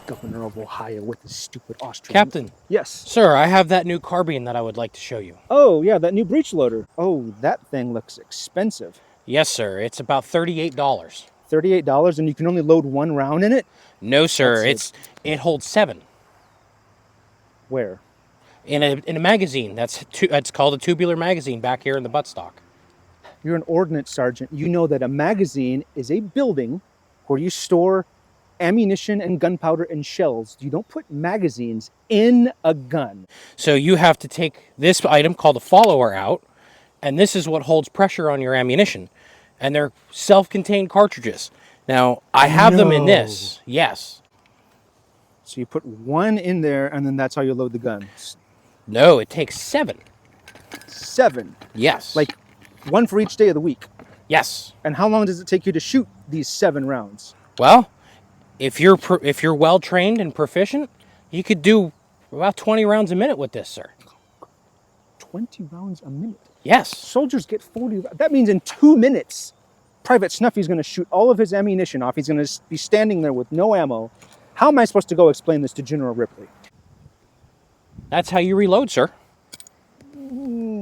Governor of Ohio with his stupid Austrian. Captain. Yes. Sir, I have that new carbine that I would like to show you. Oh, yeah, that new breech loader. Oh, that thing looks expensive. Yes, sir. It's about $38. $38, and you can only load one round in it? No, sir. It holds 7. Where? In a magazine. That's called a tubular magazine back here in the buttstock. You're an ordnance sergeant. You know that a magazine is a building where you store ammunition and gunpowder and shells. You don't put magazines in a gun. So you have to take this item called a follower out, and this is what holds pressure on your ammunition. And they're self-contained cartridges. Now, I have them in this. Yes. So you put one in there, and then that's how you load the gun. No, it takes 7. 7? Yes. Like one for each day of the week? Yes. And how long does it take you to shoot these 7 rounds? Well, if you're well trained and proficient, you could do about 20 rounds a minute with this, sir. 20 rounds a minute? Yes. Soldiers get 40. That means in 2 minutes, Private Snuffy's going to shoot all of his ammunition off. He's going to be standing there with no ammo. How am I supposed to go explain this to General Ripley? That's how you reload, sir.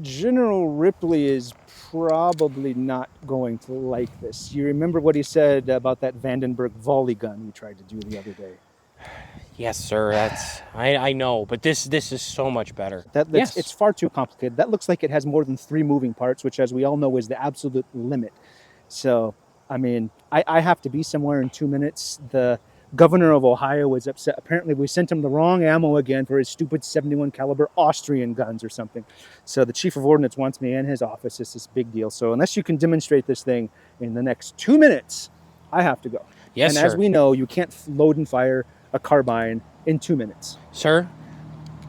General Ripley is probably not going to like this. You remember what he said about that Vandenberg volley gun we tried to do the other day? Yes, sir. I know, but this is so much better. Yes. It's far too complicated. That looks like it has more than 3 moving parts, which, as we all know, is the absolute limit. So, I mean, I have to be somewhere in 2 minutes. The governor of Ohio was upset. Apparently, we sent him the wrong ammo again for his stupid 71 caliber Austrian guns or something. So the chief of ordnance wants me in his office. It's this big deal. So unless you can demonstrate this thing in the next 2 minutes, I have to go. Yes, and sir. as we know, you can't load and fire a carbine in 2 minutes. Sir,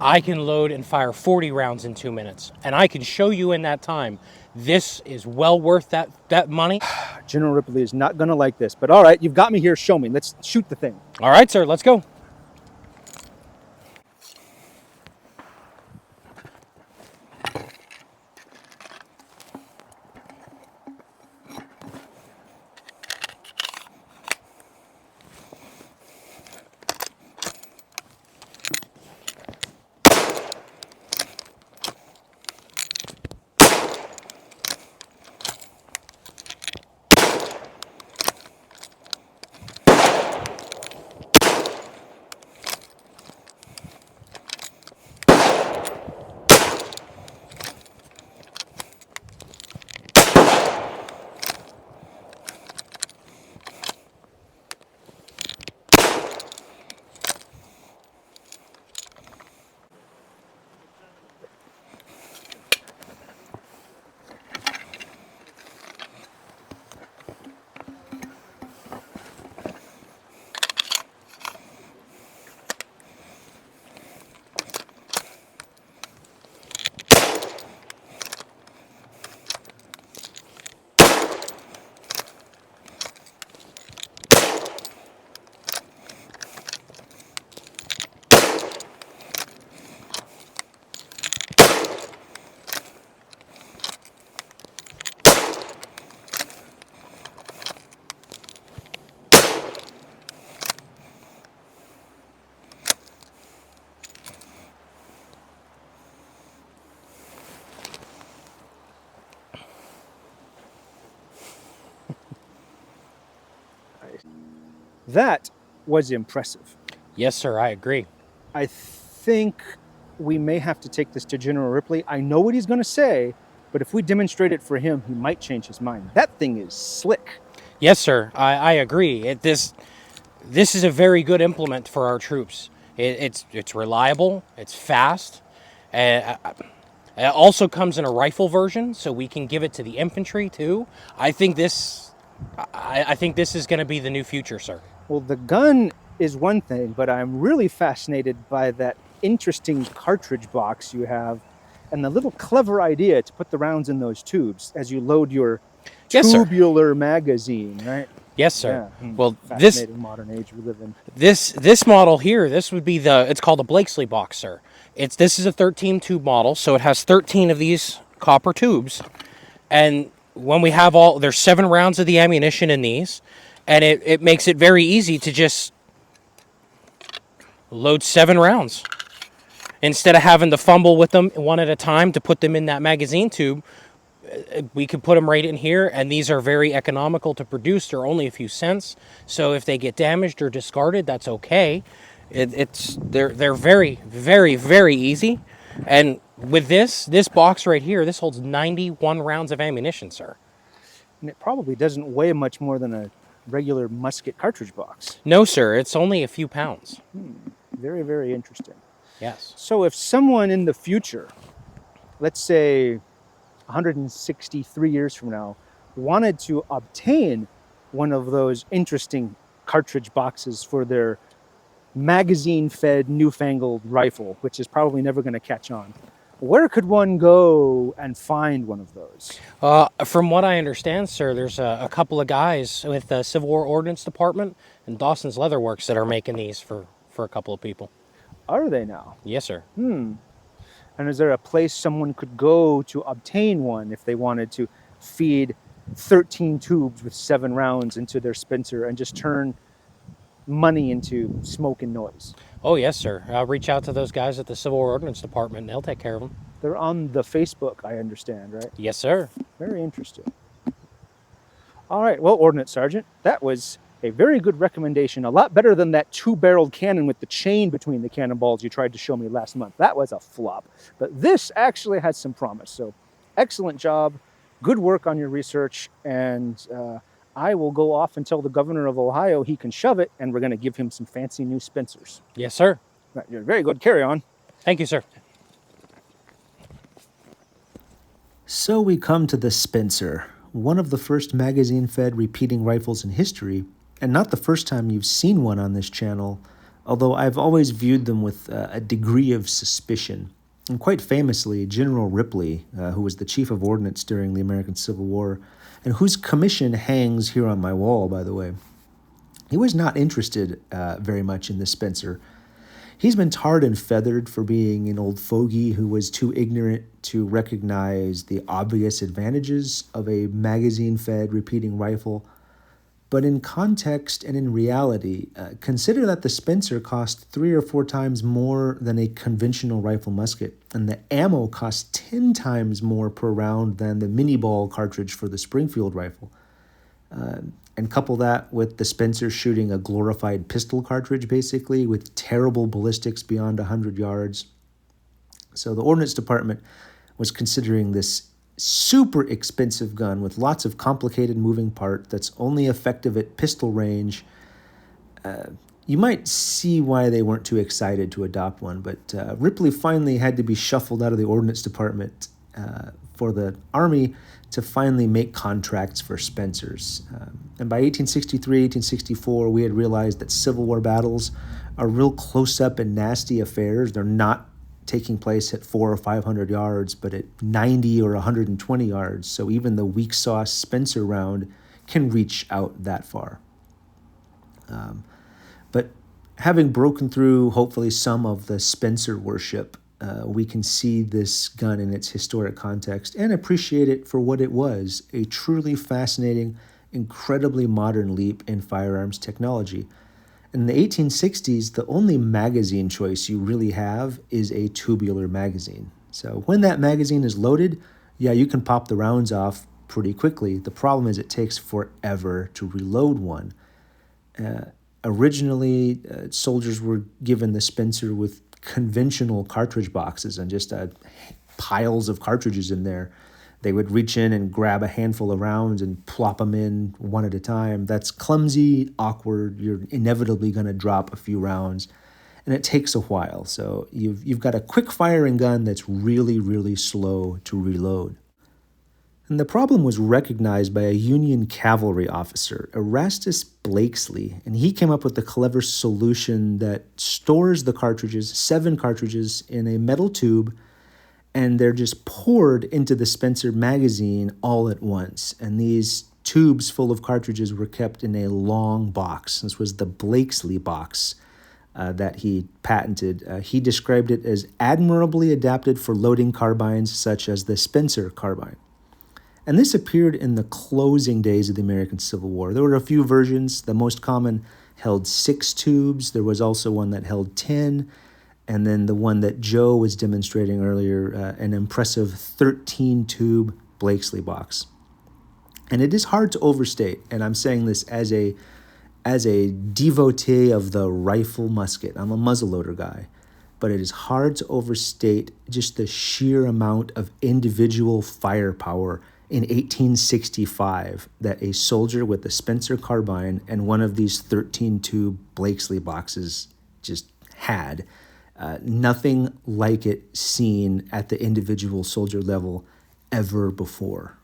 I can load and fire 40 rounds in 2 minutes, and I can show you in that time. This is well worth that money. General Ripley is not going to like this, but all right, you've got me here. Show me. Let's shoot the thing. All right, sir, let's go. That was impressive. Yes, sir, I agree. I think we may have to take this to General Ripley. I know what he's going to say, but if we demonstrate it for him, he might change his mind. That thing is slick. Yes, sir, I agree. This is a very good implement for our troops. It's reliable, it's fast. It also comes in a rifle version, so we can give it to the infantry too. I think this is going to be the new future, sir. Well, the gun is one thing, but I'm really fascinated by that interesting cartridge box you have and the little clever idea to put the rounds in those tubes as you load your Yes, tubular magazine, right? Yes, sir. Yeah. Well, Fascinating modern age we live in. this model here, this would be it's called a Blakeslee Box, sir. This is a 13 tube model, so it has 13 of these copper tubes, and when we have there's 7 rounds of the ammunition in these, and it makes it very easy to just load 7 rounds instead of having to fumble with them one at a time to put them in that magazine tube. We could put them right in here, and these are very economical to produce. They're only a few cents, so if they get damaged or discarded, that's okay. They're very, very, very easy. And with this box right here, this holds 91 rounds of ammunition, sir. And it probably doesn't weigh much more than a regular musket cartridge box. No, sir, it's only a few pounds. Very, very interesting. Yes. So if someone in the future, let's say 163 years from now, wanted to obtain one of those interesting cartridge boxes for their magazine-fed newfangled rifle, which is probably never going to catch on, where could one go and find one of those? From what I understand, sir, there's a couple of guys with the Civil War Ordnance Department and Dawson's Leather Works that are making these for a couple of people. Are they now? Yes, sir. And is there a place someone could go to obtain one if they wanted to feed 13 tubes with 7 rounds into their Spencer and just turn money into smoke and noise? Oh, yes, sir. I'll reach out to those guys at the Civil War Ordnance Department, and they'll take care of them. They're on the Facebook, I understand, right? Yes, sir. Very interesting. All right, well, Ordnance Sergeant, that was a very good recommendation. A lot better than that 2-barreled cannon with the chain between the cannonballs you tried to show me last month. That was a flop. But this actually has some promise. So excellent job. Good work on your research. And I will go off and tell the governor of Ohio he can shove it, and we're going to give him some fancy new Spencers. Yes, sir. Right, you're very good. Carry on. Thank you, sir. So we come to the Spencer, one of the first magazine-fed repeating rifles in history, and not the first time you've seen one on this channel, although I've always viewed them with a degree of suspicion. And quite famously, General Ripley, who was the chief of ordnance during the American Civil War, and whose commission hangs here on my wall, by the way, he was not interested very much in the Spencer. He's been tarred and feathered for being an old fogey who was too ignorant to recognize the obvious advantages of a magazine-fed repeating rifle. But in context and in reality, consider that the Spencer cost 3 or 4 times more than a conventional rifle musket, and the ammo cost 10 times more per round than the mini ball cartridge for the Springfield rifle. And couple that with the Spencer shooting a glorified pistol cartridge, basically, with terrible ballistics beyond 100 yards. So the Ordnance Department was considering this super expensive gun with lots of complicated moving part that's only effective at pistol range. You might see why they weren't too excited to adopt one, but Ripley finally had to be shuffled out of the Ordnance Department for the Army to finally make contracts for Spencers. And by 1863, 1864, we had realized that Civil War battles are real close-up and nasty affairs. They're not taking place at 400 or 500 yards, but at 90 or 120 yards. So even the weak sauce Spencer round can reach out that far. But having broken through, hopefully, some of the Spencer worship, we can see this gun in its historic context and appreciate it for what it was, a truly fascinating, incredibly modern leap in firearms technology. In the 1860s, the only magazine choice you really have is a tubular magazine. So when that magazine is loaded, yeah, you can pop the rounds off pretty quickly. The problem is it takes forever to reload one. Originally, soldiers were given the Spencer with conventional cartridge boxes and just piles of cartridges in there. They would reach in and grab a handful of rounds and plop them in one at a time. That's clumsy, awkward. You're inevitably going to drop a few rounds, and it takes a while. So you've got a quick firing gun that's really, really slow to reload. And the problem was recognized by a Union cavalry officer, Erastus Blakeslee, and he came up with a clever solution that stores the cartridges, 7 cartridges, in a metal tube, and they're just poured into the Spencer magazine all at once. And these tubes full of cartridges were kept in a long box. This was the Blakeslee Box that he patented. He described it as admirably adapted for loading carbines such as the Spencer carbine. And this appeared in the closing days of the American Civil War. There were a few versions. The most common held 6 tubes. There was also one that held 10. And then the one that Joe was demonstrating earlier, an impressive 13-tube Blakeslee box. And it is hard to overstate, and I'm saying this as a devotee of the rifle musket. I'm a muzzleloader guy. But it is hard to overstate just the sheer amount of individual firepower in 1865 that a soldier with a Spencer carbine and one of these 13-tube Blakeslee boxes just had. Nothing like it seen at the individual soldier level ever before.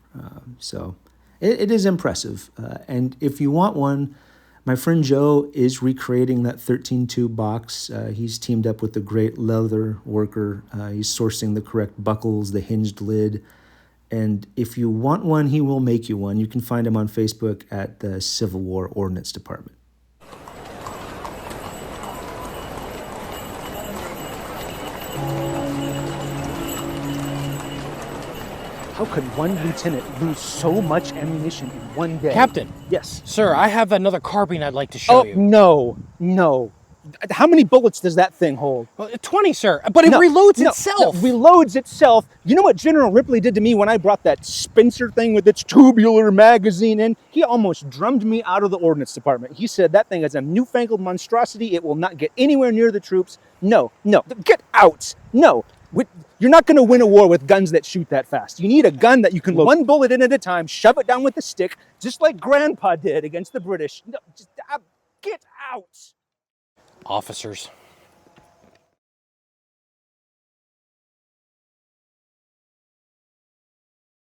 So it is impressive. And if you want one, my friend Joe is recreating that 13-tube box. He's teamed up with a great leather worker. He's sourcing the correct buckles, the hinged lid. And if you want one, he will make you one. You can find him on Facebook at the Civil War Ordnance Department. How could one lieutenant lose so much ammunition in one day? Captain. Yes. Sir, I have another carbine I'd like to show you. No. How many bullets does that thing hold? Well, 20, sir. But it reloads itself. No, reloads itself. You know what General Ripley did to me when I brought that Spencer thing with its tubular magazine in? He almost drummed me out of the Ordnance Department. He said that thing is a newfangled monstrosity. It will not get anywhere near the troops. No. Get out. No. You're not going to win a war with guns that shoot that fast. You need a gun that you can load one bullet in at a time, shove it down with a stick, just like Grandpa did against the British. No, just get out. Officers.